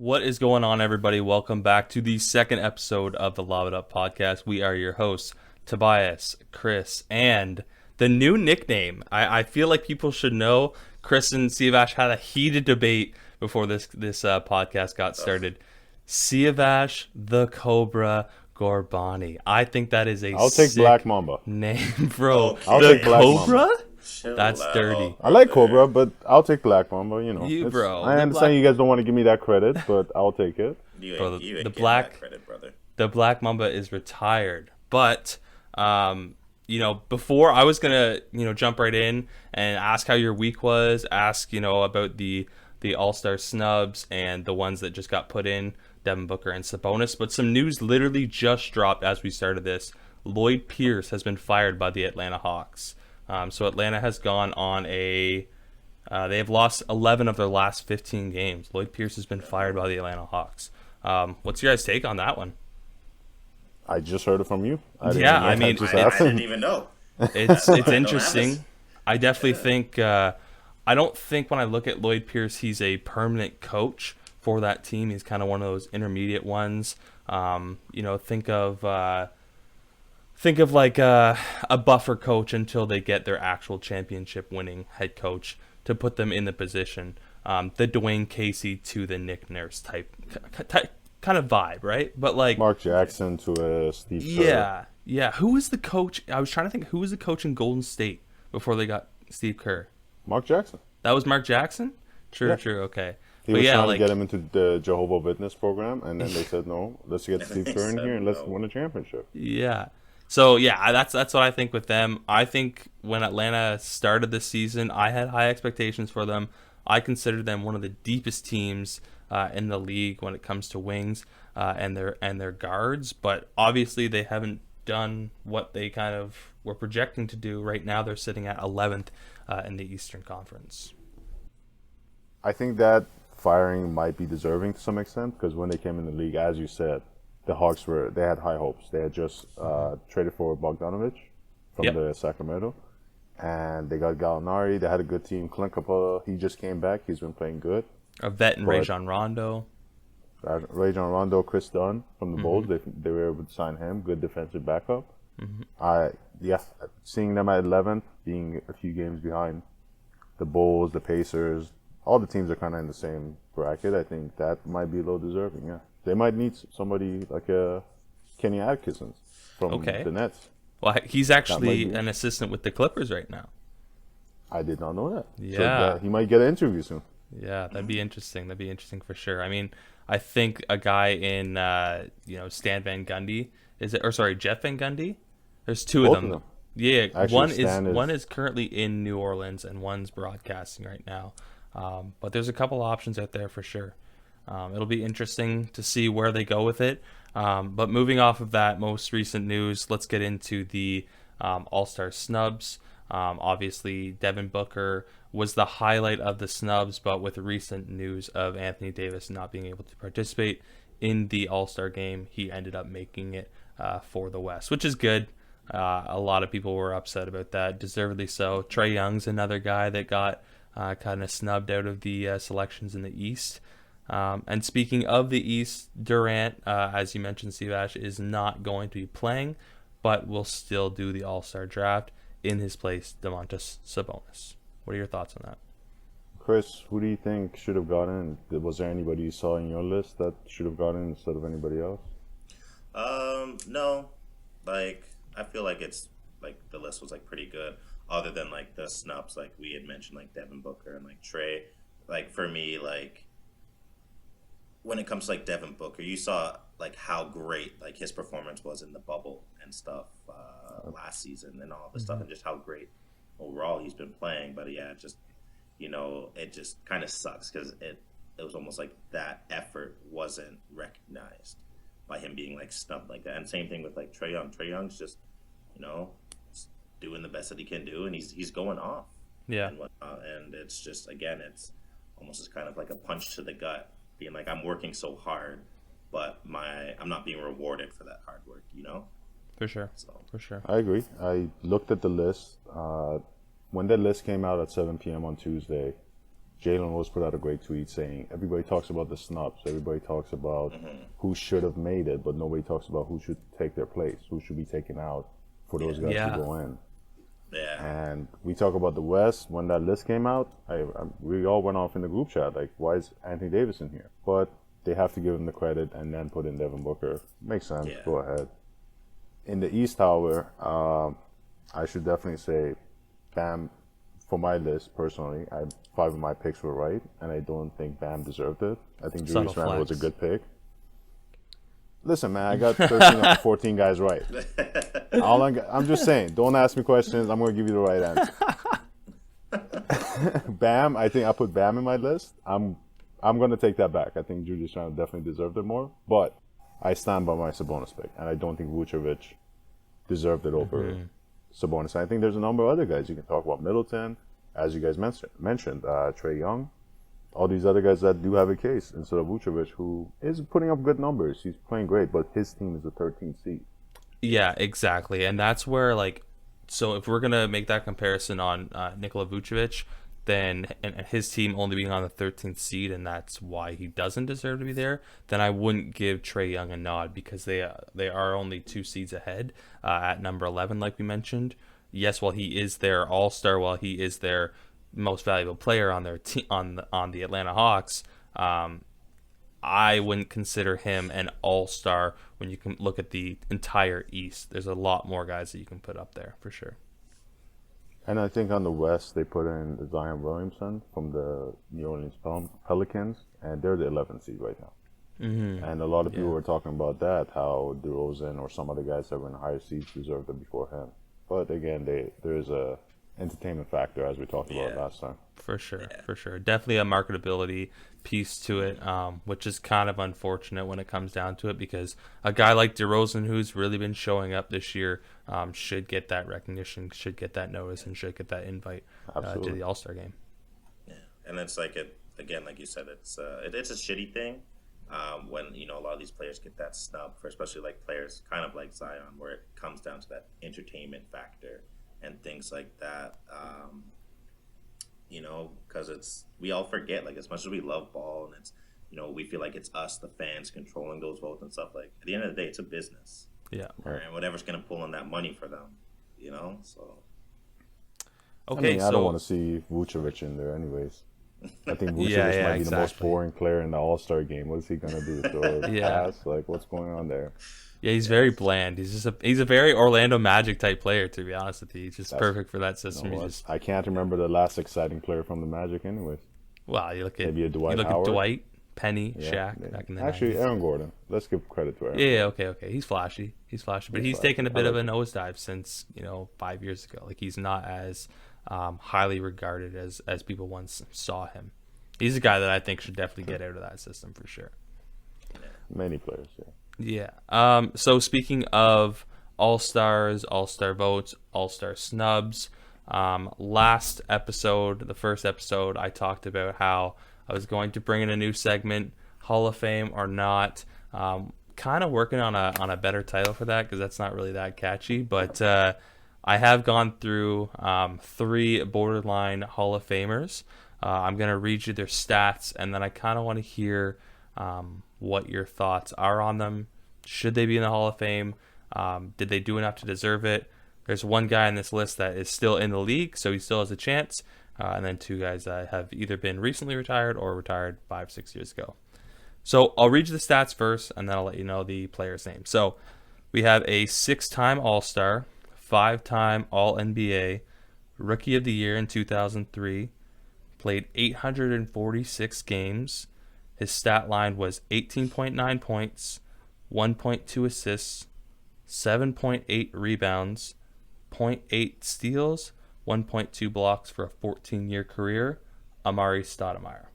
What is going on, everybody? Welcome back to the second episode of the Lob It Up podcast. We are your hosts, Tobias, Chris, and the new nickname. I feel like people should know. Chris and Siavash had a heated debate before this podcast got started. Siavash the Cobra Gorbani. I think that is a I'll take sick Black Mamba name, bro. I'll The take Black Cobra? Mamba. That's dirty. I like Cobra, but I'll take Black Mamba. You know, Bro. I understand you guys don't want to give me that credit, but I'll take it. Bro, You ain't the getting black that credit, brother. the Black Mamba is retired. But before I was gonna, jump right in and ask how your week was, ask, about the All-Star snubs and the ones that just got put in, Devin Booker and Sabonis. But some news literally just dropped as we started this. Lloyd Pierce has been fired by the Atlanta Hawks. So Atlanta has gone on they have lost 11 of their last 15 games. Lloyd Pierce has been fired by the Atlanta Hawks. What's your guys' take on that one? I just heard it from you. I didn't even know. It's interesting. I definitely think I don't think when I look at Lloyd Pierce, he's a permanent coach for that team. He's kind of one of those intermediate ones. Think of like a buffer coach until they get their actual championship-winning head coach to put them in the position. The Dwayne Casey to the Nick Nurse type kind of vibe, right? But like Mark Jackson to Steve Kerr. Yeah. Who was the coach? I was trying to think who was the coach in Golden State before they got Steve Kerr. Mark Jackson. That was Mark Jackson? True, Yeah. okay. He was trying to get him into the Jehovah Witness program, and then they said, no, let's get Steve Kerr in here and let's win a championship. Yeah. So, yeah, that's what I think with them. I think when Atlanta started this season, I had high expectations for them. I considered them one of the deepest teams in the league when it comes to wings and their guards. But obviously they haven't done what they kind of were projecting to do. Right now they're sitting at 11th in the Eastern Conference. I think that firing might be deserving to some extent because when they came in the league, as you said, the Hawks they had high hopes. They had just traded for Bogdanovich from the Sacramento, and they got Gallinari. They had a good team. Clint Capella, he just came back. He's been playing good. A vet in Rajon Rondo. Rajon Rondo, Chris Dunn from the Bulls. They were able to sign him. Good defensive backup. Seeing them at 11th, being a few games behind the Bulls, the Pacers, all the teams are kind of in the same bracket. I think that might be a little deserving, yeah. They might need somebody like Kenny Atkinson from the Nets. Well, he's actually an assistant with the Clippers right now. I did not know that. Yeah. So he might get an interview soon. Yeah, that'd be interesting. That'd be interesting for sure. I mean, I think a guy in, Stan Van Gundy, Jeff Van Gundy? There's two of them. Yeah, actually, one is currently in New Orleans and one's broadcasting right now. But there's a couple options out there for sure. It'll be interesting to see where they go with it. But moving off of that most recent news, let's get into the All-Star snubs. Obviously, Devin Booker was the highlight of the snubs, but with recent news of Anthony Davis not being able to participate in the All-Star game, he ended up making it for the West, which is good. A lot of people were upset about that, deservedly so. Trae Young's another guy that got kind of snubbed out of the selections in the East. And speaking of the East, Durant, as you mentioned, Siavash, is not going to be playing, but will still do the All-Star draft. In his place, Domantas Sabonis. What are your thoughts on that? Chris, who do you think should have gotten in? Was there anybody you saw in your list that should have gotten in instead of anybody else? No. Like, I feel like it's, like, the list was, like, pretty good. Other than, like, the snubs, like, we had mentioned, like, Devin Booker and, like, Trae. Like, for me, like, when it comes to, like, Devin Booker, you saw, like, how great, like, his performance was in the bubble and stuff last season and all this stuff, and just how great overall he's been playing. But, yeah, just, it just kind of sucks because it was almost like that effort wasn't recognized by him being, like, snubbed like that. And same thing with, like, Trae Young. Trae Young's just, doing the best that he can do, and he's going off. Yeah. And it's just, again, it's almost as kind of like a punch to the gut, being like, I'm working so hard, but I'm not being rewarded for that hard work, For sure. So. For sure. I agree. I looked at the list. When that list came out at 7 p.m. on Tuesday, Jaylen Rose put out a great tweet saying, everybody talks about the snubs, everybody talks about who should have made it, but nobody talks about who should take their place, who should be taken out for those guys to go in. Yeah. And we talk about the West. When that list came out, we all went off in the group chat, like, why is Anthony Davis in here? But they have to give him the credit and then put in Devin Booker. Makes sense. Yeah. Go ahead. In the East, however, I should definitely say Bam, for my list, personally, 5 of my picks were right, and I don't think Bam deserved it. I think Julius Randle was a good pick. Listen, man, I got 13 of the 14 guys right. I'm just saying, don't ask me questions. I'm going to give you the right answer. Bam, I think I put Bam in my list. I'm going to take that back. I think Julius Randle definitely deserved it more, but I stand by my Sabonis pick, and I don't think Vucevic deserved it over Sabonis. I think there's a number of other guys you can talk about. Middleton, as you guys mentioned, Trae Young, all these other guys that do have a case instead of Vucevic, who is putting up good numbers. He's playing great, but his team is a 13th seed. Yeah, exactly. And that's where, like, so if we're going to make that comparison on Nikola Vucevic, then and his team only being on the 13th seed, and that's why he doesn't deserve to be there, then I wouldn't give Trae Young a nod because they are only 2 seeds ahead at number 11, like we mentioned. Yes, while he is their all-star, while he is their most valuable player on their team on the Atlanta Hawks, I wouldn't consider him an all-star when you can look at the entire East. There's a lot more guys that you can put up there for sure. And I think on the West, they put in Zion Williamson from the New Orleans Pelicans, and they're the 11th seed right now. Mm-hmm. And a lot of people were talking about that, how DeRozan or some other guys that were in higher seeds deserved it before him. But again, there's a entertainment factor, as we talked about last time. For sure. Definitely a marketability piece to it, which is kind of unfortunate when it comes down to it, because a guy like DeRozan, who's really been showing up this year, should get that recognition, should get that notice, and should get that invite to the All-Star game. Yeah, and it's like again, like you said, it's a shitty thing when a lot of these players get that snub, for especially like players kind of like Zion, where it comes down to that entertainment factor and things like that. Because we all forget, like, as much as we love ball and it's, we feel like it's us, the fans, controlling those votes and stuff. Like, at the end of the day, it's a business. Yeah. And whatever's going to pull in that money for them, so. Okay, I don't want to see Vucevic in there anyways. I think Vucevic might be the most boring player in the All-Star game. What is he going to do? Throw a pass? Like, what's going on there? Yeah, he's very bland. He's a very Orlando Magic type player, to be honest with you. He's just perfect for that system. I can't remember the last exciting player from the Magic anyways. Well, you look at maybe a Dwight Howard. At Dwight, Penny, Shaq. Back in the Actually, 90s. Aaron Gordon. Let's give credit to Aaron. Yeah, okay. He's flashy, but he's taken a bit of a nosedive since 5 years ago. Like, he's not as highly regarded as people once saw him. He's a guy that I think should definitely get out of that system for sure. Many players, Yeah. So speaking of All-Stars, All-Star votes, All-Star snubs, last episode, the first episode, I talked about how I was going to bring in a new segment, Hall of Fame or not. Kind of working on a better title for that because that's not really that catchy. But I have gone through 3 borderline Hall of Famers. I'm going to read you their stats, and then I kind of want to hear what your thoughts are on them. Should they be in the Hall of Fame? Did they do enough to deserve it? There's one guy in this list that is still in the league, so he still has a chance. And then 2 guys that have either been recently retired or retired 5-6 years ago. So I'll read you the stats first, and then I'll let you know the player's name. So we have a 6-time All-Star, 5-time All-NBA, Rookie of the Year in 2003, played 846 games. His stat line was 18.9 points, 1.2 assists, 7.8 rebounds, 0.8 steals, 1.2 blocks for a 14-year career. Amari Stottemeyer.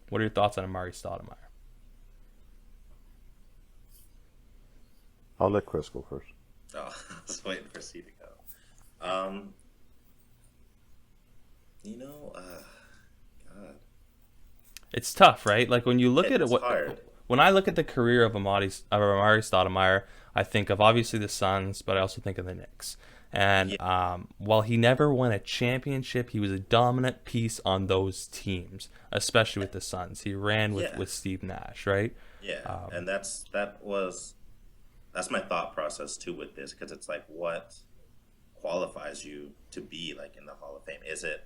What are your thoughts on Amari Stottemeyer? I'll let Chris go first. Oh, I was waiting for C to go. God. It's tough, right? Like when you look at it, hard. When I look at the career of Amari Stottemeyer, I think of obviously the Suns, but I also think of the Knicks. And while he never won a championship, he was a dominant piece on those teams, especially with the Suns. He ran with Steve Nash, right? Yeah, and that's my thought process too with this, because it's like, what qualifies you to be like in the Hall of Fame? Is it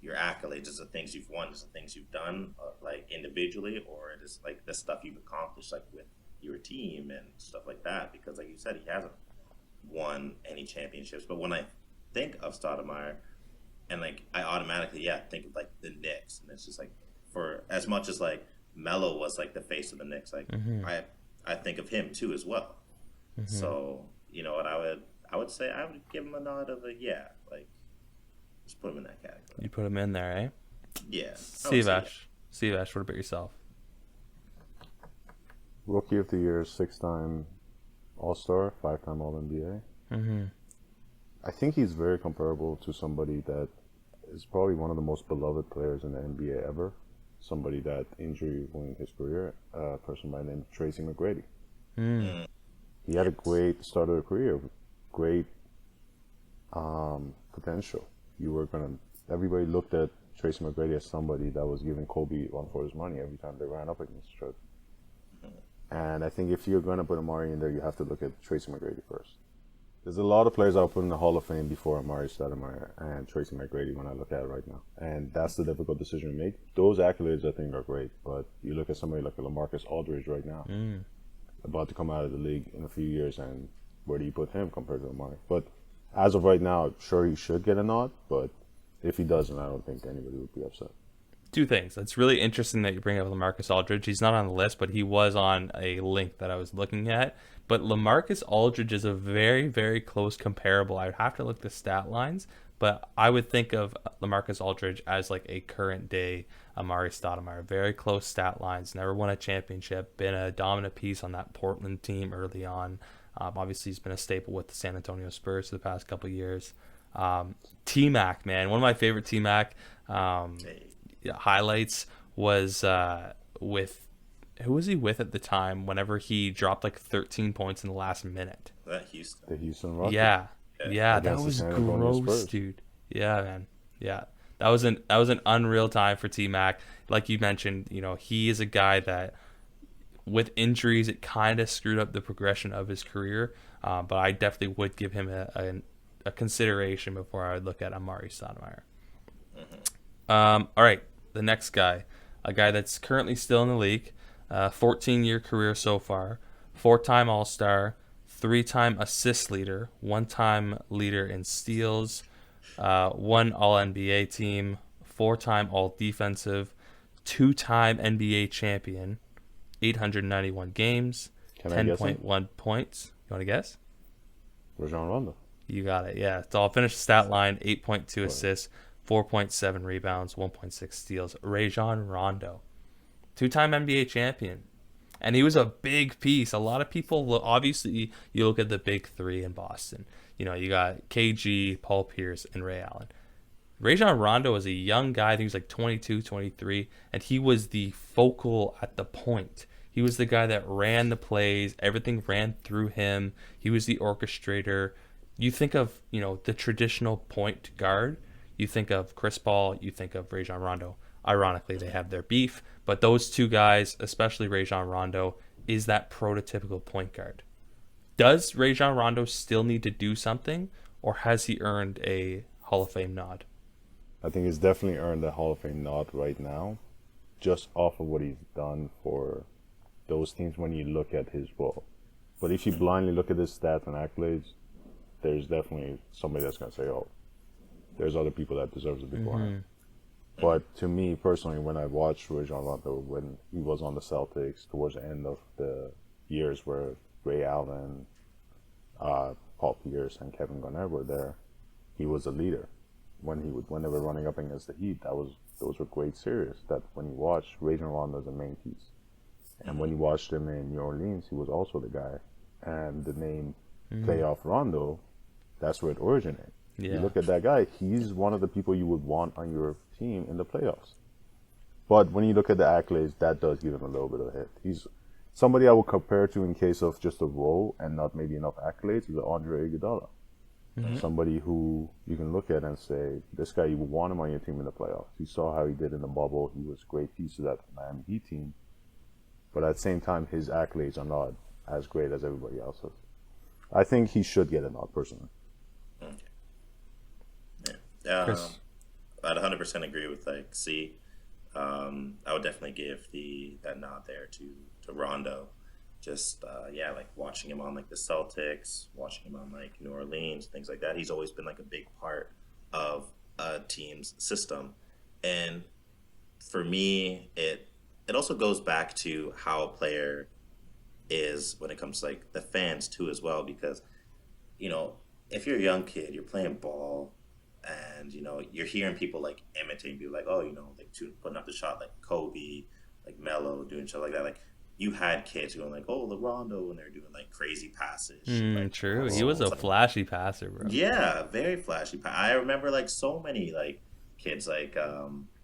your accolades? Is it things you've won? Is it things you've done like individually, or it is like the stuff you've accomplished like with your team and stuff like that? Because like you said, he hasn't won any championships. But when I think of Stottemeyer, and like I automatically think of like the Knicks, and it's just like, for as much as like Melo was like the face of the Knicks, like I think of him too as well. So you know what, I would say I would give him a nod of a like, just put him in that category. You put him in there, eh? Yeah. Sivash, what about yourself? Rookie of the Year, 6-time All-Star, 5-time All-NBA. I think he's very comparable to somebody that is probably one of the most beloved players in the NBA ever. Somebody that injury ruined his career, a person by the name of Tracy McGrady. He had a great start of the career, great potential. Everybody looked at Tracy McGrady as somebody that was giving Kobe run for his money every time they ran up against each other. And I think if you're going to put Amari in there, you have to look at Tracy McGrady first. There's a lot of players I'll put in the Hall of Fame before Amari Stottemeyer and Tracy McGrady when I look at it right now. And that's the difficult decision to make. Those accolades, I think, are great. But you look at somebody like Lamarcus Aldridge right now, about to come out of the league in a few years, and where do you put him compared to Amari? But as of right now, sure, he should get a nod. But if he doesn't, I don't think anybody would be upset. Two things. It's really interesting that you bring up Lamarcus Aldridge. He's not on the list, but he was on a link that I was looking at. But Lamarcus Aldridge is a very, very close comparable. I would have to look the stat lines, but I would think of Lamarcus Aldridge as like a current day Amari Stottemeyer. Very close stat lines. Never won a championship. Been a dominant piece on that Portland team early on. Obviously, he's been a staple with the San Antonio Spurs for the past couple of years. T-Mac, man. One of my favorite T-Mac highlights was with, who was he with at the time whenever he dropped like 13 points in the last minute? Houston. The Houston Rockets. Yeah, that was gross, dude. Yeah, man. Yeah. That was an unreal time for T-Mac. Like you mentioned, you know, he is a guy that with injuries it kind of screwed up the progression of his career. But I definitely would give him a consideration before I would look at Amari Stottemeyer. All right, the next guy, a guy that's currently still in the league, 14-year career so far, 4-time All-Star, 3-time assist leader, 1-time leader in steals, 1 All-NBA team, 4-time All-Defensive, 2-time NBA champion, 891 games, 10.1 points. You want to guess? Rajon Rondo. You got it, yeah. So I'll finish the stat line, 8.2 assists, 4.7 rebounds, 1.6 steals. Rajon Rondo, 2-time NBA champion. And he was a big piece. A lot of people, obviously, you look at the big three in Boston. You know, you got KG, Paul Pierce, and Ray Allen. Rajon Rondo was a young guy. I think he was like 22, 23, and he was the focal at the point. He was the guy that ran the plays. Everything ran through him. He was the orchestrator. You think of, you know, the traditional point guard. You think of Chris Paul. You think of Rajon Rondo. Ironically, they have their beef, but those two guys, especially Rajon Rondo, is that prototypical point guard. Does Rajon Rondo still need to do something, or has he earned a Hall of Fame nod? I think he's definitely earned a Hall of Fame nod right now, just off of what he's done for those teams when you look at his role. But if you blindly look at his stats and accolades, there's definitely somebody that's going to say, oh, there's other people that deserves it before him. But to me personally, when I watched Rajon Rondo when he was on the Celtics towards the end of the years where Ray Allen, Paul Pierce, and Kevin Garnett were there, he was a leader. When they were running up against the Heat, those were great series. That when you watch, Rajon Rondo is the main piece. And when you watched him in New Orleans, he was also the guy. And the name Playoff Rondo, that's where it originated. Yeah. You look at that guy, he's one of the people you would want on your team in the playoffs. But when you look at the accolades, that does give him a little bit of a hit. He's somebody I would compare to in case of just a role and not maybe enough accolades. He's Andre Iguodala. Somebody who you can look at and say, this guy, you want him on your team in the playoffs. You saw how he did in the bubble. He was a great piece of that Miami Heat team. But at the same time, his accolades are not as great as everybody else's. I think he should get a nod, personally. Okay. Yeah. I'd 100% agree with C. I would definitely give that nod there to Rondo. Just like watching him on like the Celtics, watching him on like New Orleans, things like that. He's always been like a big part of a team's system, and for me, it also goes back to how a player is when it comes to like the fans too as well. Because if you're a young kid, you're playing ball, and you're hearing people like imitating people like like putting up the shot like Kobe, like Melo doing shit like that, like. You had kids going like, Rondo, and they're doing like crazy passes. True. He was a flashy passer, bro. Yeah, very flashy. I remember like so many like kids like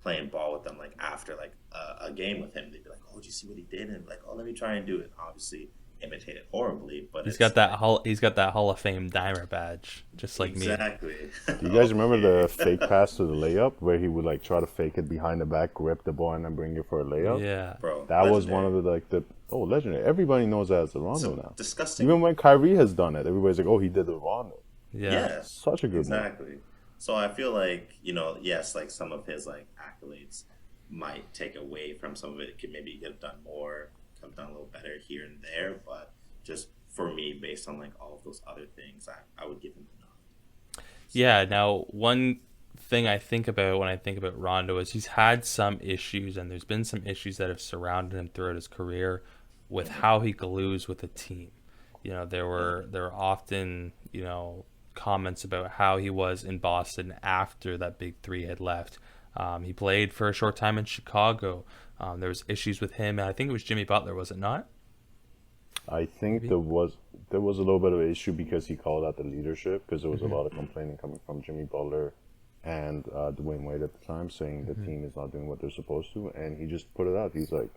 playing ball with them like after like a game with him. They'd be like, "Oh, did you see what he did?" And like, "Oh, let me try and do it." Obviously, imitate it horribly, but he's got that Hall of Fame dimer badge, just like me. Exactly. Do you guys remember the fake pass to the layup where he would like try to fake it behind the back, grip the ball, and then bring it for a layup? Yeah, bro. That legendary. Was one of the legendary. Everybody knows that as the Rondo now. Disgusting. Even when Kyrie has done it, everybody's like, he did the Rondo. Yeah. Such a good exactly. Move. So I feel like yes, like some of his like accolades might take away from some of it. It could maybe get done more. Have done a little better here and there, but just for me, based on like all of those other things, I would give him the nod. So. Yeah. Now, one thing I think about when I think about Rondo is he's had some issues, and there's been some issues that have surrounded him throughout his career with how he glues with a team. There were often comments about how he was in Boston after that big three had left. He played for a short time in Chicago. There was issues with him, and I think it was Jimmy Butler, was it not? I think there was a little bit of an issue because he called out the leadership, because there was a lot of complaining coming from Jimmy Butler and Dwayne Wade at the time, saying the team is not doing what they're supposed to, and he just put it out. He's like,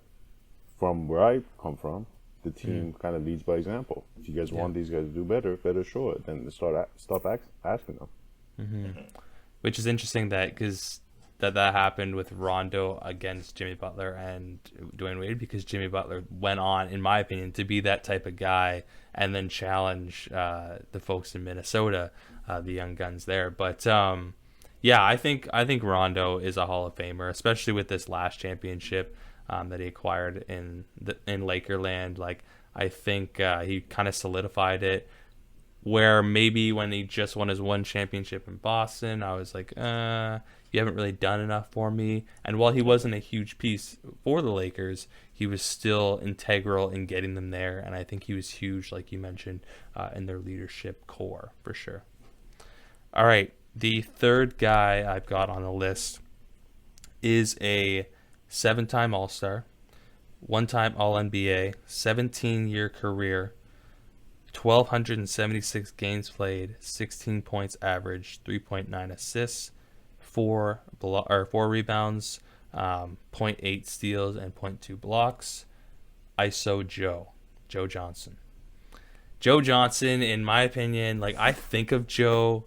from where I come from, the team kind of leads by example. If you guys want these guys to do better show it, then stop asking them. Which is interesting because that happened with Rondo against Jimmy Butler and Dwayne Wade, because Jimmy Butler went on, in my opinion, to be that type of guy and then challenge the folks in Minnesota, the young guns there. But I think Rondo is a Hall of Famer, especially with this last championship that he acquired in Lakerland. Like, I think he kind of solidified it. Where maybe when he just won his one championship in Boston, I was like, you haven't really done enough for me. And while he wasn't a huge piece for the Lakers, he was still integral in getting them there. And I think he was huge, like you mentioned, in their leadership core, for sure. All right, the third guy I've got on the list is a 7-time All-Star, 1-time All-NBA, 17-year career, 1,276 games played, 16 points average, 3.9 assists, 4 rebounds, 0.8 steals, and 0.2 blocks. ISO Joe Johnson. Joe Johnson, in my opinion, like, I think of Joe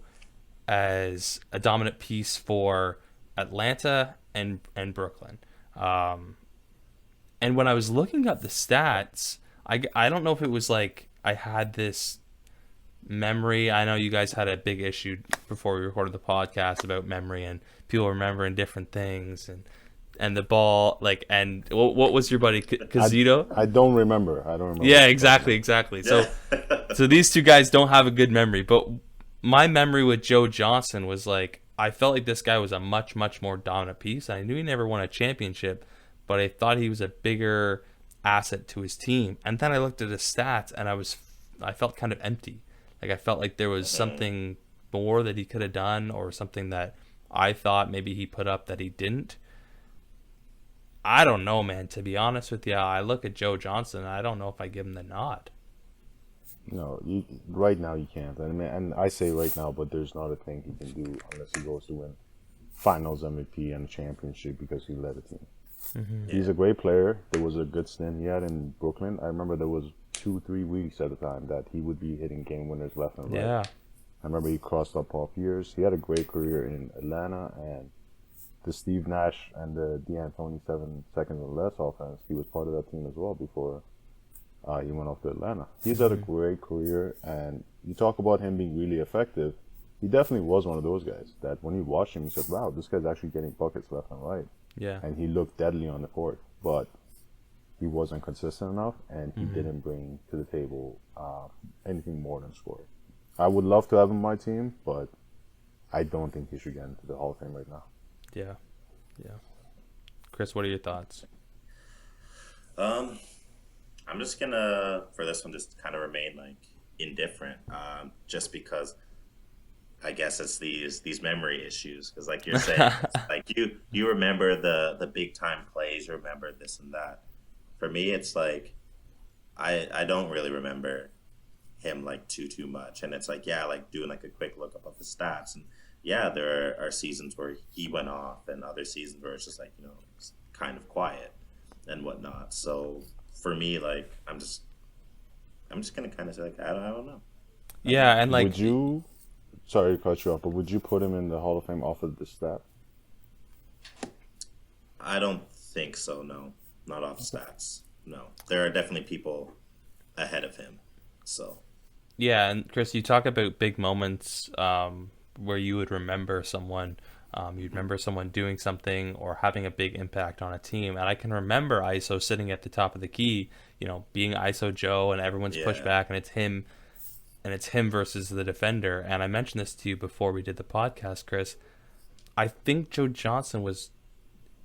as a dominant piece for Atlanta and Brooklyn. And when I was looking up the stats, I don't know if it was like I had this memory. I know you guys had a big issue before we recorded the podcast about memory and people remembering different things and the ball, like, and what was your buddy Casito? I don't remember. Yeah, exactly. So these two guys don't have a good memory, but my memory with Joe Johnson was like, I felt like this guy was a much, much more dominant piece. I knew he never won a championship, but I thought he was a bigger asset to his team. And then I looked at his stats and I felt kind of empty. Like, I felt like there was something more that he could have done, or something that I thought maybe he put up that he didn't. I don't know, man. To be honest with you, I look at Joe Johnson and I don't know if I give him the nod. No, right now you can't. And I say right now, but there's not a thing he can do unless he goes to win Finals MVP and a championship because he led a team. He's a great player. There was a good stint he had in Brooklyn. I remember there was 2-3 weeks at a time that he would be hitting game winners left and right. I remember he crossed up off years. He had a great career in Atlanta, and the Steve Nash and the D'Antoni 7 seconds and less offense, he was part of that team as well before he went off to Atlanta. He's had a great career, and you talk about him being really effective. He definitely was one of those guys that when you watched him, you said, wow, this guy's actually getting buckets left and right. Yeah. And he looked deadly on the court, but he wasn't consistent enough, and he didn't bring to the table anything more than scoring. I would love to have him on my team, but I don't think he should get into the Hall of Fame right now. Yeah. Chris, what are your thoughts? I'm just gonna, for this one, just kind of remain like indifferent, just because I guess it's these memory issues. Because like you're saying, like you remember the big time plays, you remember this and that. For me, it's like I don't really remember him like too much, and it's like, yeah, like doing like a quick look up of his stats, and yeah, there are seasons where he went off and other seasons where it's just like, it's kind of quiet and whatnot. So for me, like I'm just gonna kind of say like I don't know. Yeah, and like, would you? Sorry to cut you off, but would you put him in the Hall of Fame off of the stat? I don't think so. No, not off stats. No, there are definitely people ahead of him. So. Yeah, and Chris, you talk about big moments where you would remember someone. You'd remember someone doing something or having a big impact on a team. And I can remember ISO sitting at the top of the key, being ISO Joe, and everyone's pushed back, and it's him versus the defender. And I mentioned this to you before we did the podcast, Chris. I think Joe Johnson was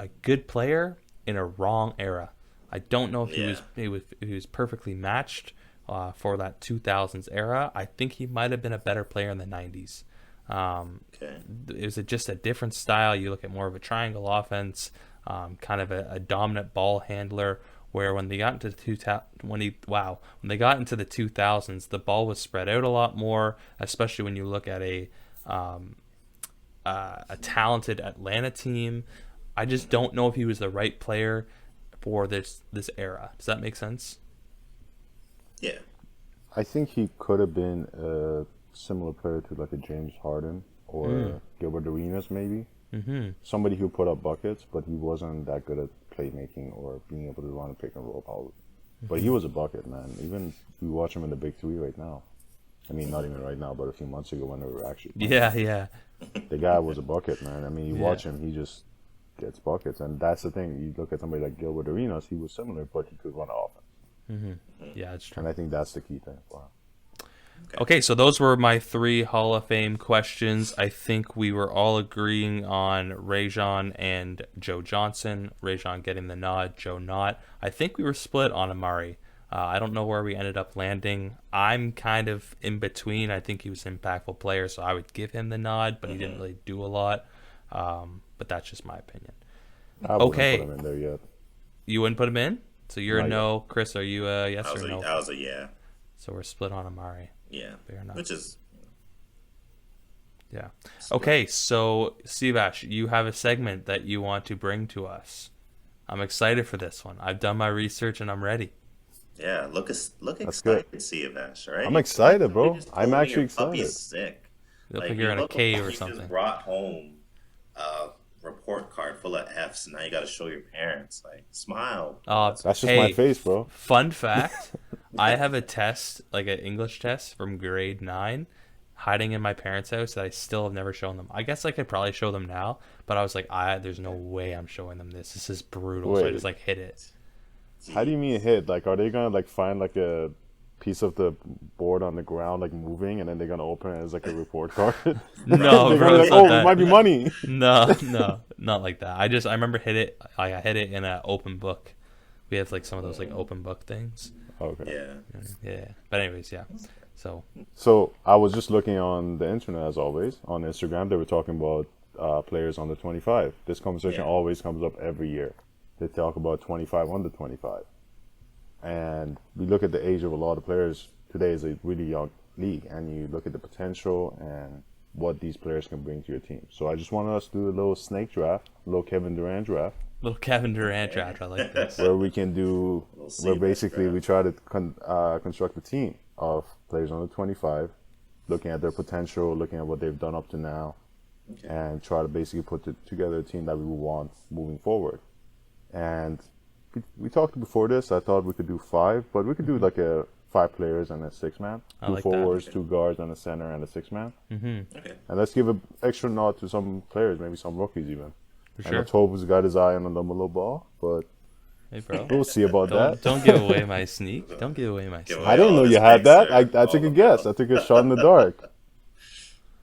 a good player in a wrong era. I don't know if he was perfectly matched for that 2000s era. I think he might have been a better player in the 90s. It was just a different style. You look at more of a triangle offense, kind of a dominant ball handler. Where when they got into when they got into the 2000s, the ball was spread out a lot more. Especially when you look at a talented Atlanta team. I just don't know if he was the right player for this era. Does that make sense? Yeah. I think he could have been a similar player to like a James Harden or Gilbert Arenas maybe. Mm-hmm. Somebody who put up buckets, but he wasn't that good at playmaking or being able to run a pick and roll out. But he was a bucket, man. Even we watch him in the Big Three right now. I mean, not even right now, but a few months ago when they were actually playing. Yeah. The guy was a bucket, man. I mean, you watch him, he just gets buckets. And that's the thing. You look at somebody like Gilbert Arenas, he was similar, but he could run an offense. Mm-hmm. Yeah, that's true. And I think that's the key thing. Wow. Okay, so those were my 3 Hall of Fame questions. I think we were all agreeing on Rajon and Joe Johnson. Rajon getting the nod, Joe not. I think we were split on Amari. I don't know where we ended up landing. I'm kind of in between. I think he was an impactful player, so I would give him the nod, but he didn't really do a lot. But that's just my opinion. I wouldn't put him in there yet. You wouldn't put him in? So you're a no. Chris, are you a yes or no? I was a yeah. So we're split on Amari. Yeah. Fair enough. Which is... Yeah. Okay, so Sivash, you have a segment that you want to bring to us. I'm excited for this one. I've done my research and I'm ready. Yeah, look excited, Sivash, right? I'm excited, bro. I'm actually excited. Puppy's sick. You look like you're in a cave or something. You just brought home a report card full of Fs, and now you got to show your parents. Like, smile. That's just my face, bro. Fun fact, I have a test, like an English test from grade 9, hiding in my parents' house that I still have never shown them. I guess I could probably show them now, but I was like, there's no way I'm showing them this. This is brutal. Wait. So I just like hit it. How do you mean hit? Like, are they gonna like find like a piece of the board on the ground like moving, and then they're gonna open it as like a report card? No, bro. Like, it might be money. No, not like that. I remember I hit it in an open book. We have like some of those like open book things. Okay. Yeah. But anyways, yeah. So I was just looking on the internet as always on Instagram. They were talking about players under 25. This conversation always comes up every year. They talk about 25 under 25. And we look at the age of a lot of players. Today is a really young league, and you look at the potential and what these players can bring to your team. So I just wanted us to do a little snake draft, a little Kevin Durant draft. Little Kevin Durant draft, I like this. Where we can do, where basically we try to construct a team of players under 25 looking at their potential, looking at what they've done up to now, and try to basically put together a team that we would want moving forward. And we talked before this. I thought we could do 5, but we could do like a 5 players and a 6-man, 2 forwards, 2 guards, and a center and a 6-man. Okay. And let's give an extra nod to some players, maybe some rookies even. For I sure. know Toby's got his eye on the LaMelo Ball, but Hey, bro. we'll see about that. Don't give away my sneak. Don't give away my sneak. I didn't know you had that. I took a guess. I took a shot in the dark.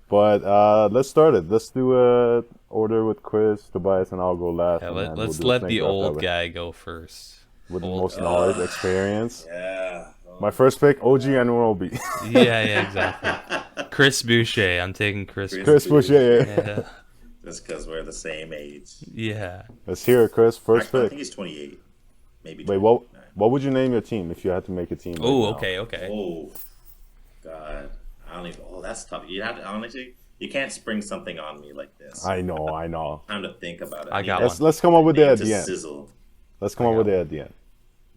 But let's start it. Let's do a order with Chris, Tobias, and I'll go last. Yeah, let's let the old guy go first. With the most knowledge, experience. Yeah. My first pick, OG Anunoby. Yeah, exactly. Chris Boucher. I'm taking Chris Boucher. Yeah. Just because we're the same age. Yeah. Let's hear it, Chris. First I pick. think he's 28. Maybe 29. Wait, what would you name your team if you had to make a team? Oh, right okay. Oh, God. I don't even. Oh, that's tough. You have to, honestly, you can't spring something on me like this. I know. Time to think about it. I got one. Let's come up with it at to the end. sizzle. Let's come up with it at the end.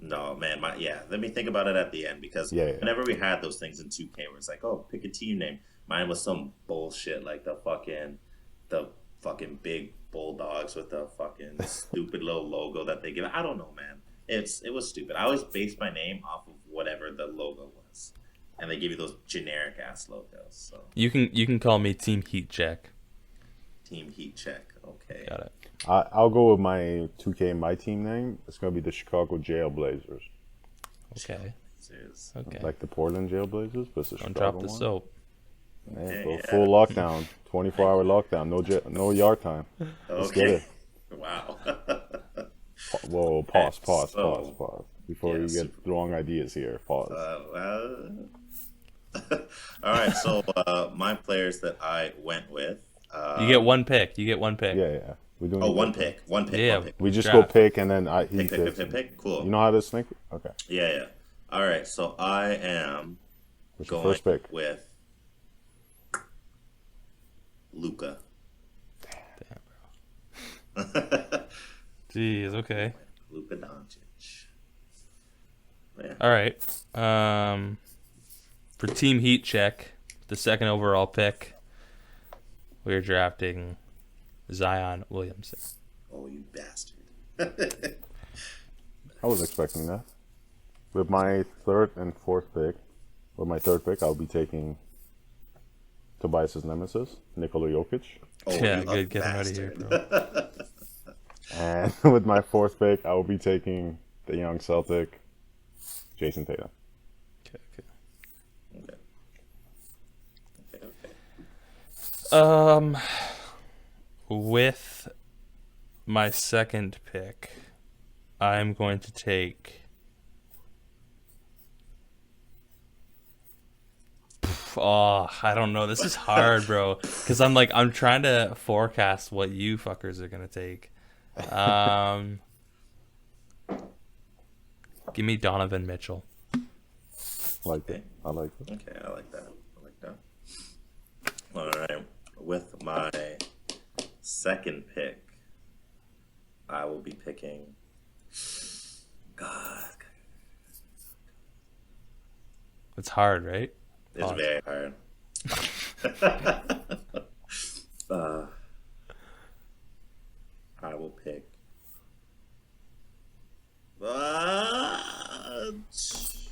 No, man. Let me think about it at the end because whenever we had those things in 2K where it's like, oh, pick a team name. Mine was some bullshit like the fucking big bulldogs with the fucking stupid little logo that they give. I don't know, man. It was stupid. I always based my name off of whatever the logo was, and they give you those generic ass logos. So You can call me Team Heat Check. Team Heat Check. Okay. Got it. I'll go with my 2K, my team name. It's going to be the Chicago Jailblazers. Okay. Okay. Like the Portland Jailblazers, but it's a Don't Chicago drop the one. soap. Yeah, full lockdown, 24-hour lockdown, no yard time. Let's get it. Wow. Whoa, pause. Before you get the wrong ideas here, pause. All right, so my players that I went with. You get one pick. You get one pick. Yeah. We're doing one pick. Yeah. One pick. We just Draft. go pick and then he Pick. Cool. You know how to think? Okay. Yeah. All right, so I am What's your going first pick? with Luka. Damn, bro. Jeez. Okay. Luka Doncic. Yeah. All right. For Team Heat Check, the second overall pick, we're drafting Zion Williamson. Oh, you bastard. I was expecting that. With my third and fourth pick, I'll be taking Tobias's nemesis, Nikola Jokic. Oh, Yeah, good. Get him out of here, bro. And with my fourth pick, I will be taking the young Celtic, Jason Tatum. Okay. With my second pick, I'm going to take. Oh, I don't know. This is hard, bro. Because I'm trying to forecast what you fuckers are gonna take. Give me Donovan Mitchell. Like it. I like it. Okay, I like that. All right. With my second pick, I will be picking. God. It's hard, right? It's very hard. I will pick.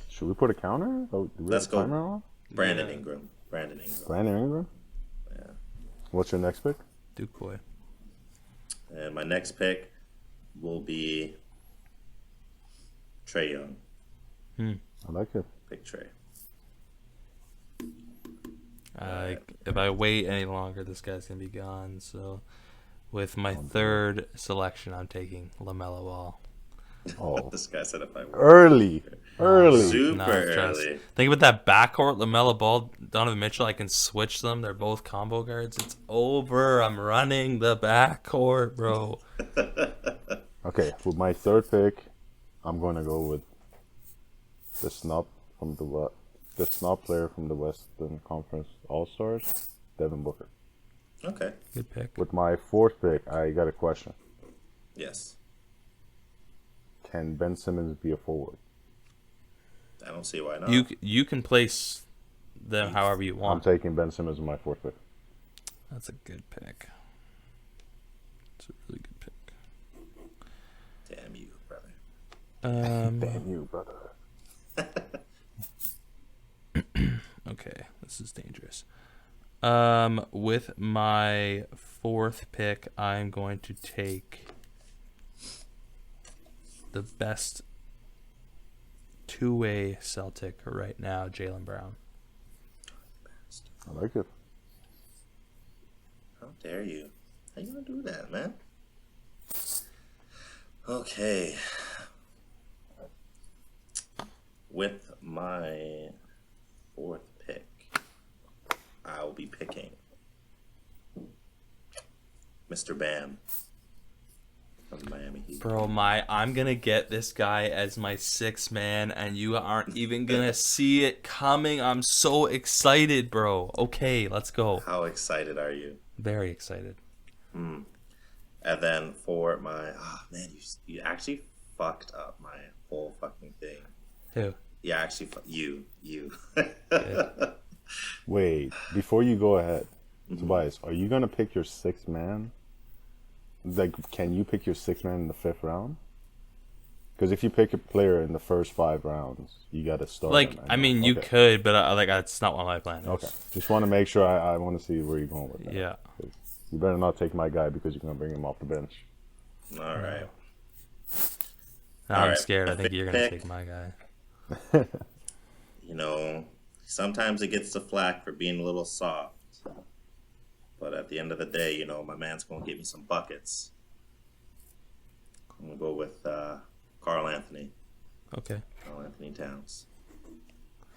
Should we put a counter? Oh, do we Let's have a go. timer on? Brandon Ingram. Brandon Ingram? Yeah. What's your next pick? Duke boy. And my next pick will be Trae Young. I like it. Pick Trae. If I wait any longer, this guy's gonna be gone. So, with my third selection, I'm taking LaMelo Ball. Oh, This guy said if I were early. super No, trust. early. Think about that backcourt: LaMelo Ball, Donovan Mitchell. I can switch them. They're both combo guards. It's over. I'm running the backcourt, bro. Okay, with my third pick, I'm going to go with the snub player from the Western Conference All-Stars, Devin Booker. Okay. Good pick. With my fourth pick, I got a question. Yes. Can Ben Simmons be a forward? I don't see why not. You can place them however you want. I'm taking Ben Simmons in my 4th pick. That's a good pick. It's a really good pick. Damn you, brother. Damn you, brother. Okay, this is dangerous. With my 4th pick, I'm going to take the best two-way Celtic right now, Jaylen Brown. I like it. How dare you? How you gonna do that, man? Okay. With my 4th pick, I will be picking Mr. Bam from the Miami Heat. Bro, I'm gonna get this guy as my 6th man, and you aren't even gonna see it coming. I'm so excited, bro. Okay, let's go. How excited are you? Very excited. And then for my... Oh, man, you actually fucked up my whole fucking thing. Who? Yeah, actually, you. Wait, before you go ahead, Tobias, are you gonna pick your 6th man? Like, can you pick your 6th man in the 5th round? Because if you pick a player in the first 5 rounds, you got to start. Like, I mean, you could, but that's not what my plan is. Okay, just want to make sure. I want to see where you're going with that. Yeah. You better not take my guy because you're gonna bring him off the bench. All right. I'm scared. I think you're gonna take my guy. You know, sometimes it gets the flack for being a little soft. But at the end of the day, you know, my man's going to give me some buckets. I'm going to go with Karl Anthony. Okay. Karl Anthony Towns.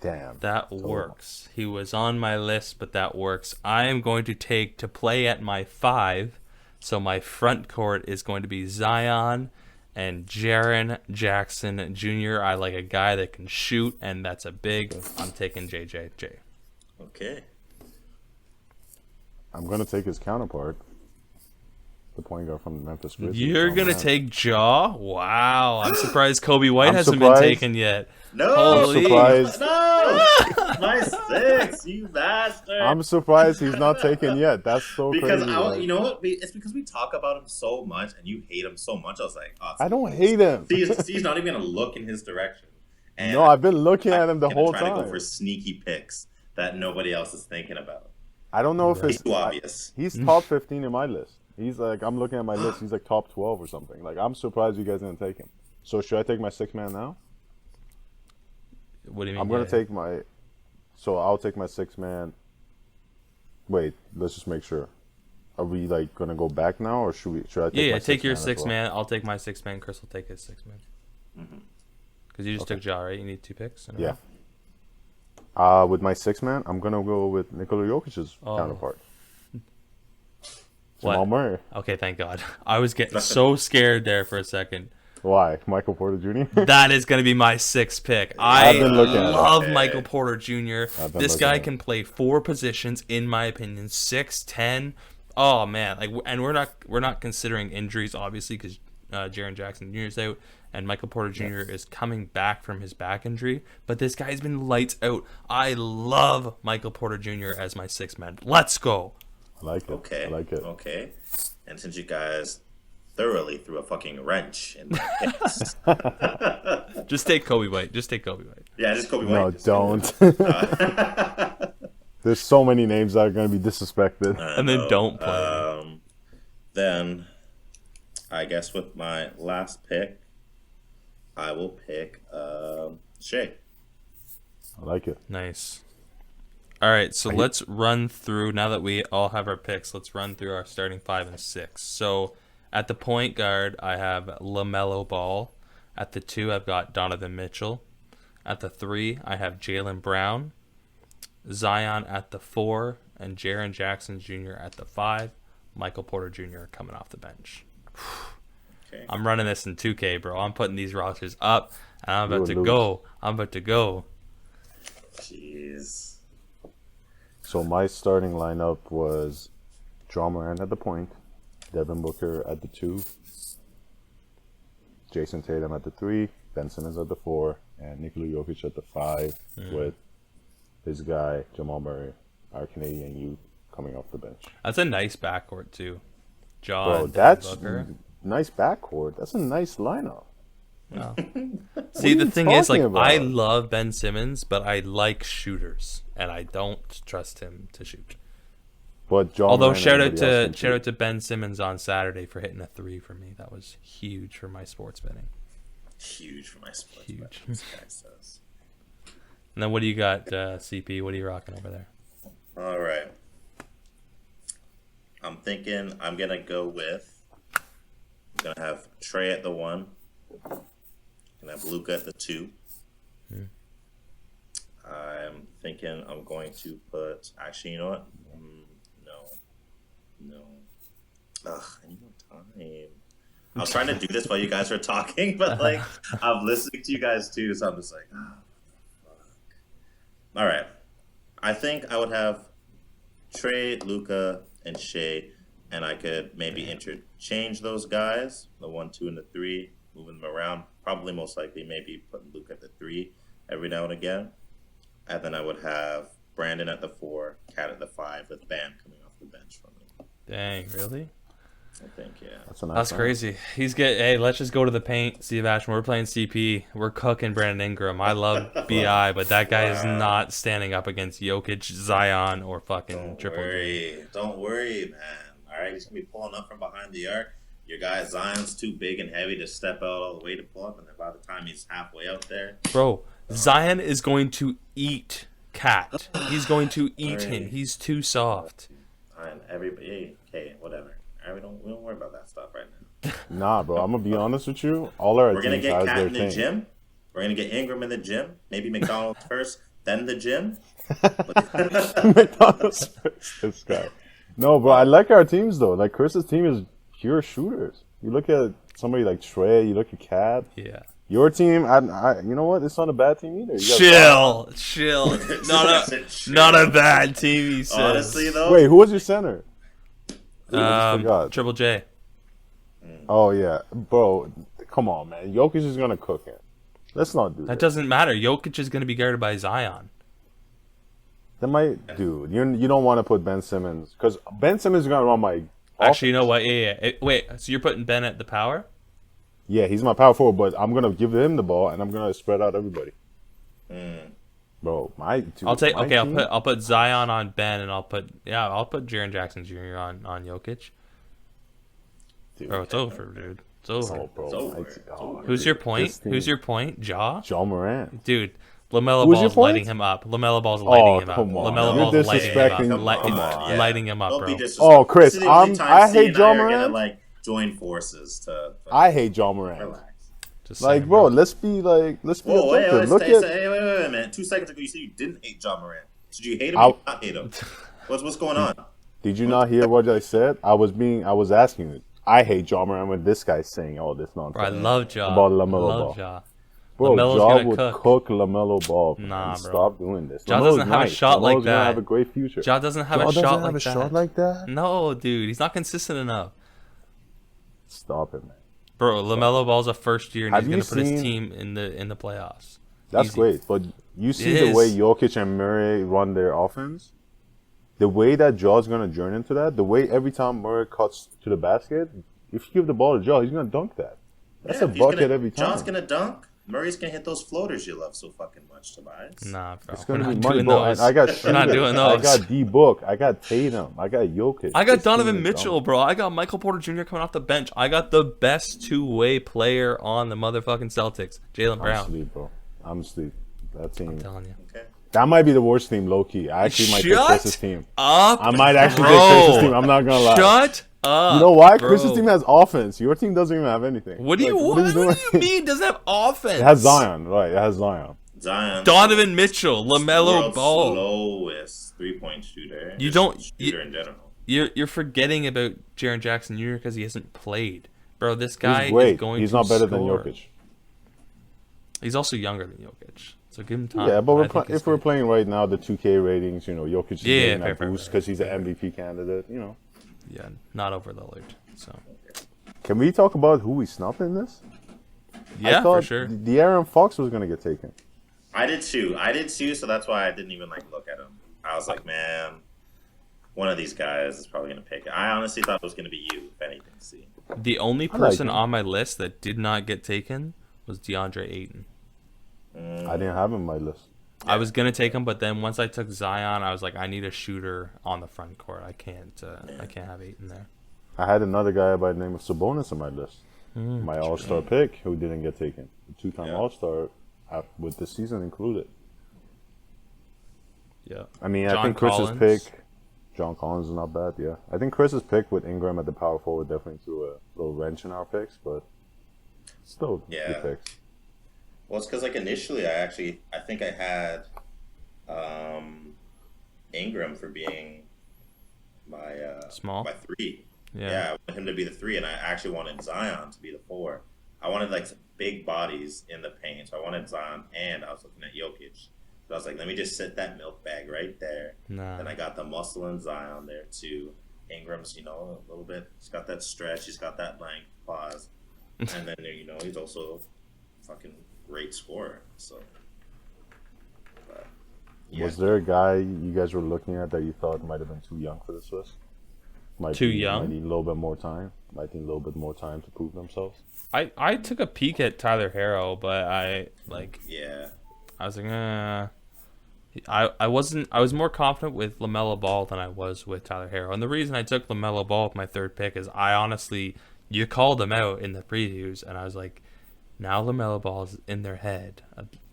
Damn. That works. He was on my list, but that works. I am going to take to play at my 5. So my front court is going to be Zion and Jaren Jackson Jr. I like a guy that can shoot, and that's a big. I'm taking JJJ. Okay. I'm gonna take his counterpart, the point guard from the Memphis Grizzlies. You're gonna take Jaw? Wow! I'm surprised Kobe White hasn't been taken yet. No, I'm surprised. No, my 6, you bastard! I'm surprised he's not taken yet. That's so because crazy. You know what? It's because we talk about him so much, and you hate him so much. I was like, oh, I don't hate him. He's not even gonna look in his direction. And no, I've been looking at him the whole time. Trying to go for sneaky picks that nobody else is thinking about. I don't know if it's too obvious. He's top 15 in my list. He's like, I'm looking at my list. He's like top 12 or something. Like, I'm surprised you guys didn't take him. So should I take my 6th man now? What do you mean? I'm gonna take my. So I'll take my 6th man. Wait, let's just make sure. Are we like gonna go back now, or should I? Take your 6th man. I'll take my 6th man. Chris will take his 6th man. Because you just took Ja, right? You need 2 picks. Yeah. With my 6th man, I'm gonna go with Nikola Jokic's counterpart. Jamal Murray. Okay, thank God. I was getting so scared there for a second. Why? Michael Porter Jr.? That is going to be my 6th pick. I love Michael Porter Jr. This guy can play 4 positions, in my opinion. 6, 10. Oh man! Like, and we're not considering injuries, obviously, because Jaren Jackson Jr. is out, and Michael Porter Jr. is coming back from his back injury. But this guy's been lights out. I love Michael Porter Jr. as my 6th man. Let's go. I like it. Okay. I like it. Okay. And since you guys thoroughly threw a fucking wrench in my picks. Just take Kobe White. Yeah, just Kobe White. No, don't. There's so many names that are going to be disrespected. And then don't play. Then, I guess with my last pick, I will pick Shea. I like it. Nice. All right, so let's run through, now that we all have our picks, let's run through our starting 5 and 6. So at the point guard, I have LaMelo Ball. At the 2, I've got Donovan Mitchell. At the 3, I have Jaylen Brown. Zion at the 4, and Jaren Jackson Jr. at the 5. Michael Porter Jr. coming off the bench. Okay. I'm running this in 2K, bro. I'm putting these rosters up, and I'm about to go. Jeez. So my starting lineup was John Moran at the point, Devin Booker at the 2, Jason Tatum at the 3, Ben Simmons at the 4, and Nikola Jokic at the 5, with his guy, Jamal Murray, our Canadian youth, coming off the bench. That's a nice backcourt, too. John, Bro, that's nice backcourt. That's a nice lineup. No. See, the thing is, like, I love Ben Simmons, but I like shooters, and I don't trust him to shoot. But although shout out to Ben Simmons on Saturday for hitting a 3 for me. That was huge for my sports betting. Huge for my sports betting. This guy says. And then what do you got, CP? What are you rocking over there? All right. I'm thinking I'm gonna go with. I'm gonna have Trey at the 1. I'm gonna have Luka at the 2. I'm thinking I'm going to put. Actually, you know what? No. Ugh, I need more time. I was trying to do this while you guys were talking, but like I'm listening to you guys too, so I'm just like, fuck. All right. I think I would have Trey, Luka, and Shea, and I could maybe interchange those guys, the 1, 2, and the 3, moving them around. Probably most likely maybe putting Luka at the 3 every now and again. And then I would have Brandon at the 4, Cat at the 5, with Bam coming off the bench for me. Dang, really? I think, yeah. That's crazy. Hey, let's just go to the paint, Steve Ashman. We're playing CP. We're cooking Brandon Ingram. I love BI, but that guy is not standing up against Jokic, Zion, or fucking Triple J. Don't worry, man. All right, he's going to be pulling up from behind the arc. Your guy Zion's too big and heavy to step out all the way to pull up, and then by the time he's halfway out there... Bro, Zion is going to eat Cat. He's going to eat him. He's too soft. Everybody, okay, whatever. All right, we don't worry about that stuff right now. Nah, bro. I'm gonna be honest with you. All our we're gonna get Cat in the gym. We're gonna get Ingram in the gym. Maybe McDonald's first, then the gym. McDonald's first. This guy. No, bro. I like our teams though. Like Chris's team is pure shooters. You look at somebody like Trey. You look at Cat. Yeah. Your team, you know what? It's not a bad team either. Chill. Not a bad team, he says. Honestly, though. Wait, who was your center? Triple J. Oh, yeah. Bro, come on, man. Jokic is going to cook him. Let's not do that. That doesn't matter. Jokic is going to be guarded by Zion. Dude, you don't want to put Ben Simmons. Because Ben Simmons is going to run my... Actually, you know what? Yeah. Wait, so you're putting Ben at the power? Yeah, he's my power forward, but I'm gonna give him the ball and I'm gonna spread out everybody. Bro, I'll put Zion on Ben and I'll put Jaren Jackson Jr. on Jokic. Dude, bro, it's over, dude. It's over. Oh, bro. It's over. Who's your point? Who's your point? Ja Morant. Dude, LaMelo Ball's lighting him up. LaMelo Ball's lighting him up. LaMelo Ball's lighting him up, bro. Oh, Chris, I hate Ja Morant. Join forces to. I hate Ja Morant. Relax. Just like, saying, bro, let's be objective. Wait a minute. 2 seconds ago, you said you didn't hate Ja Morant. Did you hate him or not hate him? What's going on? Did you not hear what I said? I was asking you. I hate Ja Morant when this guy's saying all this nonsense. Bro, I love Ja. About LaMelo Ball. Bro, Ja would cook LaMelo Ball. Nah, bro. Stop doing this. Ja doesn't have a shot like that. Gonna have a great future. Ja doesn't have a shot like that. No, dude, he's not consistent enough. Stop it, man. Bro, LaMelo Ball's a first year, and he's going to put his team in the playoffs. That's great, but you see the way Jokic and Murray run their offense? The way that Ja's going to join into that, the way every time Murray cuts to the basket, if you give the ball to Ja, he's going to dunk that. That's a bucket every time. Ja's going to dunk. Murray's going to hit those floaters you love so fucking much, Tobias. Nah, bro. It's going to be money, bro. I got shooters. We're not doing those. I got D-Book. I got Tatum. I got Jokic. I got Donovan Mitchell, bro. I got Michael Porter Jr. coming off the bench. I got the best two-way player on the motherfucking Celtics, Jaylen Brown. I'm asleep, bro. I'm asleep. That team. I'm telling you. Okay. That might be the worst team, low-key. I actually might take Chris's team. Up, I might actually take Chris's team. I'm not going to lie. Shut up. You know why? Bro. Chris's team has offense. Your team doesn't even have anything. What do you mean? Doesn't have offense? It has Zion, right? It has Zion. Donovan Mitchell, LaMelo Ball. Slowest 3-point shooter. You don't. Shooter in general. You're forgetting about Jaren Jackson Jr. because he hasn't played, bro. This guy is going. He's to not better score. than Jokic. He's also younger than Jokic, so give him time. Yeah, but if we're playing right now, the 2K ratings, Jokic is getting that boost because he's an MVP candidate. Yeah, not over Lillard. So, can we talk about who we snubbed in this? Yeah, for sure. De'Aaron Fox was going to get taken. I did too. So that's why I didn't even like look at him. I was like, man, one of these guys is probably gonna pick it. I honestly thought it was gonna be you, if anything. See, the only person on my list that did not get taken was Deandre Ayton. I didn't have him on my list. Yeah. I was gonna take him, but then once I took Zion, I was like, I need a shooter on the front court. I can't have Ayton there. I had another guy by the name of Sabonis on my list. My All-Star pick, who didn't get taken. A 2-time All-Star, with the season included. Yeah. I mean, I think Chris's pick, John Collins is not bad, yeah. I think Chris's pick with Ingram at the power forward definitely threw a little wrench in our picks, but still good picks. Well, it's because, like, initially I think I had Ingram for being my my 3. Yeah, I wanted him to be the 3, and I actually wanted Zion to be the 4. I wanted like some big bodies in the paint, so I wanted Zion, and I was looking at Jokic. So I was like, let me just sit that milk bag right there. Nah. Then I got the muscle and Zion there too. Ingram's, a little bit. He's got that stretch. He's got that length, pause, and then he's also a fucking great scorer. So. Was there a guy you guys were looking at that you thought might have been too young for this list? Might need a little bit more time. Might need a little bit more time to prove themselves. I took a peek at Tyler Herro, but I was like, I was more confident with LaMelo Ball than I was with Tyler Herro. And the reason I took LaMelo Ball with my 3rd pick is you called him out in the previews, and I was like, now LaMelo Ball's in their head.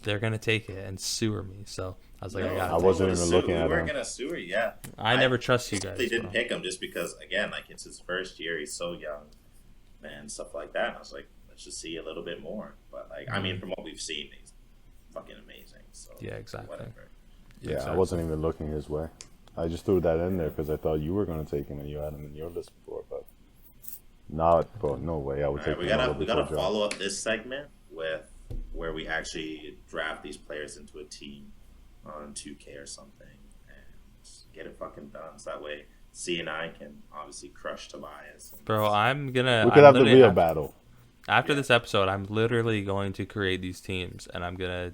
They're going to take it and sewer me. So I was like, I wasn't even looking at him. We weren't going to sewer, yeah. I never trust you guys. They didn't pick him just because, again, like, it's his first year. He's so young, man, stuff like that. And I was like, let's just see a little bit more. But, like, I mean, from what we've seen, he's fucking amazing. So yeah, exactly. Whatever. Yeah, exactly. I wasn't even looking his way. I just threw that in there because I thought you were going to take him and you had him in your list before. But bro, no way I would take him. We gotta follow up this segment with where we actually draft these players into a team on 2K or something and get it fucking done. So that way C and I can obviously crush Tobias. Bro, we could have the real battle. After this episode, I'm literally going to create these teams and I'm gonna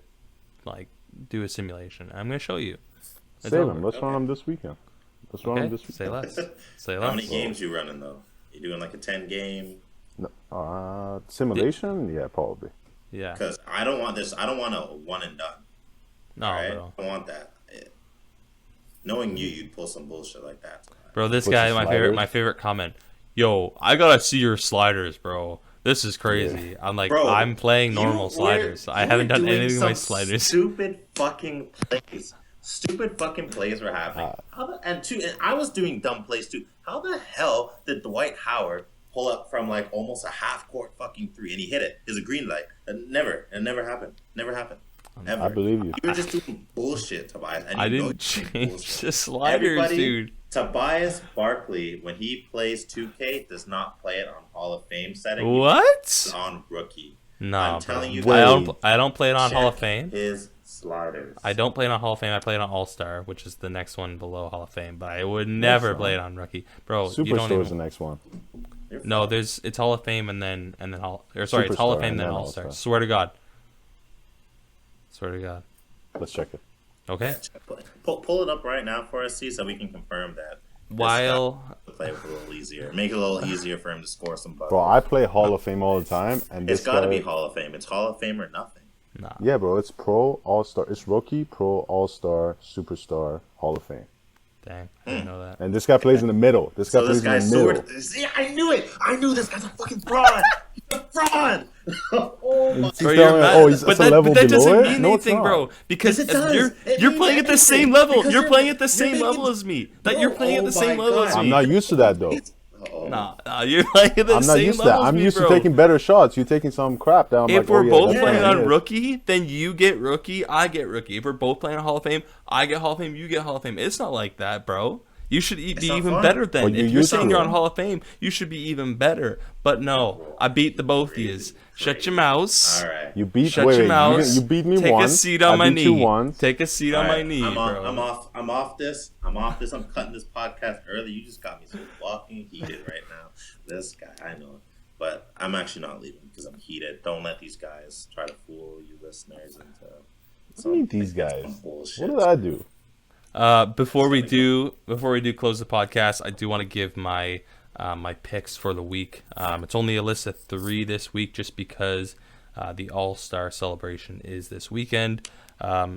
do a simulation. I'm gonna show you. Save them. Let's run them this weekend. Say less. How many games you running though? You doing like a 10-game? No, simulation? Yeah, probably. Yeah. Because I don't want this. I don't want a one and done. No, right? bro. I don't want that. Knowing you'd pull some bullshit like that. Bro, this guy, my favorite comment. Yo, I gotta see your sliders, bro. This is crazy. Yeah. I'm like, bro, I'm playing normal sliders. I haven't done anything with my sliders. Stupid fucking plays were happening. And I was doing dumb plays too. How the hell did Dwight Howard pull up from like almost a half-court fucking 3 and he hit it? It's a green light. It never happened. Never happened. Ever. I believe you. You were just doing bullshit, Tobias. And I didn't change the sliders, dude. Tobias Barkley, when he plays 2K, does not play it on Hall of Fame setting. What? It's on rookie. No, I'm telling you guys. I don't play it on Hall of Fame. His sliders. I don't play it on Hall of Fame. I play it on All-Star, which is the next one below Hall of Fame. But I would never play it on rookie, bro. Superstar is the next one. No, it's Hall of Fame and then it's Hall of Fame then All-Star. Swear to God. Let's check it. Okay. Pull it up right now for us, see, so we can confirm that. While play with a little easier, make it a little easier for him to score some buckets. Bro, I play Hall of Fame all the time, and it's got to be Hall of Fame. It's Hall of Fame or nothing. Nah. Yeah, bro, it's Pro, All-Star. It's Rookie, Pro, All-Star, Superstar, Hall of Fame. Dang, I didn't know that. And this guy plays in the middle. This guy plays in the middle. See, I knew it. I knew this guy's a fucking fraud. He's a fraud. Oh my God. But that doesn't mean anything, bro. Because you're playing at the same level. You're playing at the same level as me. You're playing at the same level as me. I'm not used to that, though. Nah, you're playing at the same level as me, bro. I'm not used to that. I'm used to taking better shots. You're taking some crap down. If we're both playing on rookie, then you get rookie, I get rookie. If we're both playing on Hall of Fame, I get Hall of Fame, you get Hall of Fame. It's not like that, bro. You should be even better then. If you're saying you're on Hall of Fame, you should be even better. But no, I beat the both of yous. Shut your mouth. All right. You beat You beat me Take once. A seat on my knee. Take a seat on my knee, bro. I'm off this. I'm cutting this podcast early. You just got me so fucking heated right now. This guy, I know it. But I'm actually not leaving because I'm heated. Don't let these guys try to fool you listeners into So meet these guys. What did I do? Before we do close the podcast, I do want to give my my picks for the week. It's only a list of 3 this week, just because the All-Star celebration is this weekend.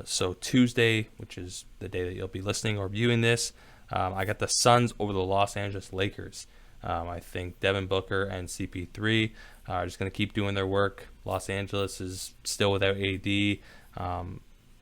So Tuesday, which is the day that you'll be listening or viewing this, I got the Suns over the Los Angeles Lakers. I think Devin Booker and CP3 are just going to keep doing their work. Los Angeles is still without AD.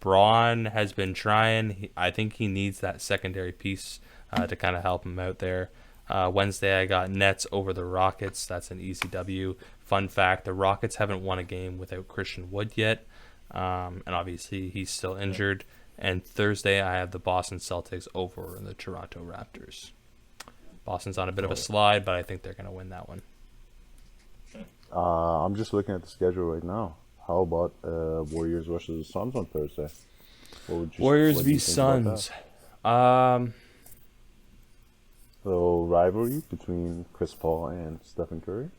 Braun has been trying. I think he needs that secondary piece to kind of help him out there. Wednesday, I got Nets over the Rockets. That's an easy W. Fun fact, the Rockets haven't won a game without Christian Wood yet. And obviously, he's still injured. And Thursday, I have the Boston Celtics over the Toronto Raptors. Boston's on a bit of a slide, but I think they're going to win that one. I'm just looking at the schedule right now. How about Warriors versus the Suns on Thursday? Warriors v Suns. So rivalry between Chris Paul and Stephen Curry?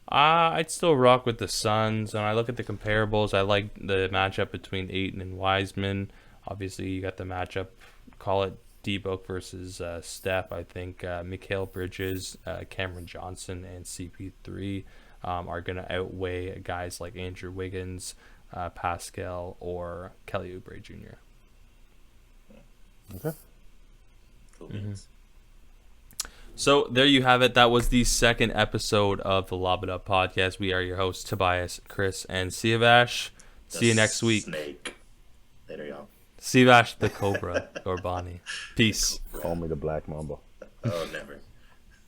I'd still rock with the Suns. When I look at the comparables, I like the matchup between Ayton and Wiseman. Obviously, you got the matchup, call it D-Book versus Steph. I think Mikal Bridges, Cameron Johnson, and CP3 are going to outweigh guys like Andrew Wiggins, Pascal, or Kelly Oubre Jr. Okay. Cool. Mm-hmm. So there you have it. That was the second episode of the Lob It Up podcast. We are your hosts, Tobias, Chris, and Siavash. See you next week. Snake. Later, y'all. Siavash the Cobra or Bonnie. Peace. Call me the Black Mamba. Oh, never.